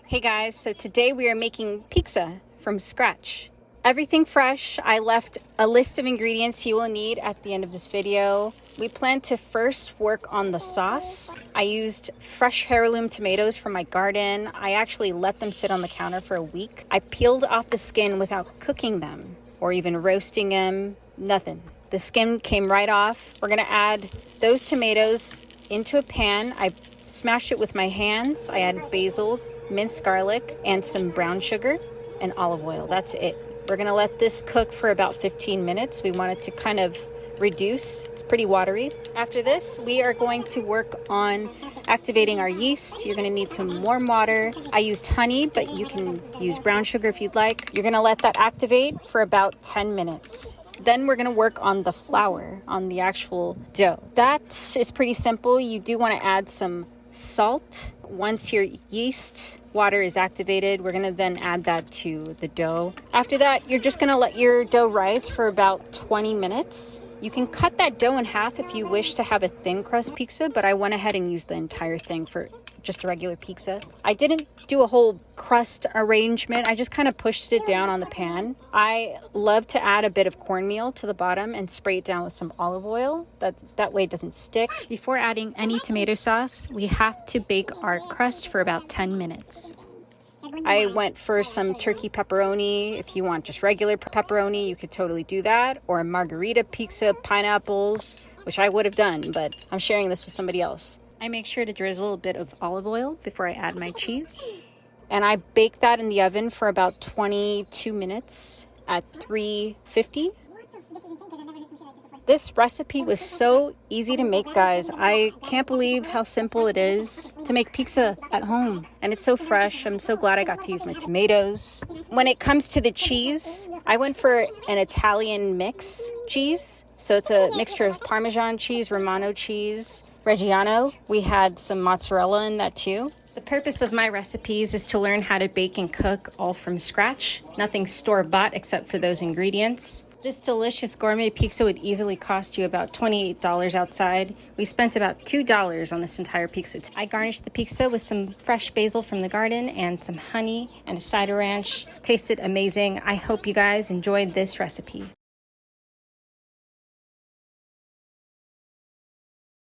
Hey guys, so today we are making pizza from scratch. Everything fresh. I left a list of ingredients you will need at the end of this video. We plan to first work on the sauce. I used fresh heirloom tomatoes from my garden. I actually let them sit on the counter for a week. I peeled off the skin without cooking them or even roasting them, nothing. The skin came right off. We're gonna add those tomatoes into a pan. I smashed it with my hands. I added basil, minced garlic, and some brown sugar and olive oil. That's it. We're gonna let this cook for about 15 minutes. We want it to kind of reduce. It's pretty watery. After this, we are going to work on activating our yeast. You're gonna need some warm water. I used honey, but you can use brown sugar if you'd like. You're gonna let that activate for about 10 minutes. Then we're gonna work on the flour, on the actual dough. That is pretty simple. You do wanna add some salt. Once your yeast water is activated, we're gonna then add that to the dough. After that, you're just gonna let your dough rise for about 20 minutes. You can cut that dough in half if you wish to have a thin crust pizza, but I went ahead and used the entire thing for just a regular pizza. I didn't do a whole crust arrangement. I just kind of pushed it down on the pan. I love to add a bit of cornmeal to the bottom and spray it down with some olive oil. That way it doesn't stick. Before adding any tomato sauce, we have to bake our crust for about 10 minutes. I went for some turkey pepperoni. If you want just regular pepperoni, you could totally do that. Or a margarita pizza, pineapples, which I would have done, but I'm sharing this with somebody else. I make sure to drizzle a bit of olive oil before I add my cheese. And I bake that in the oven for about 22 minutes at 350. This recipe was so easy to make, guys. I can't believe how simple it is to make pizza at home. And it's so fresh. I'm so glad I got to use my tomatoes. When it comes to the cheese, I went for an Italian mix cheese. So it's a mixture of Parmesan cheese, Romano cheese, Reggiano. We had some mozzarella in that too. The purpose of my recipes is to learn how to bake and cook all from scratch. Nothing store-bought except for those ingredients. This delicious gourmet pizza would easily cost you about $28 outside. We spent about $2 on this entire pizza. I garnished the pizza with some fresh basil from the garden and some honey and a cider ranch. Tasted amazing. I hope you guys enjoyed this recipe.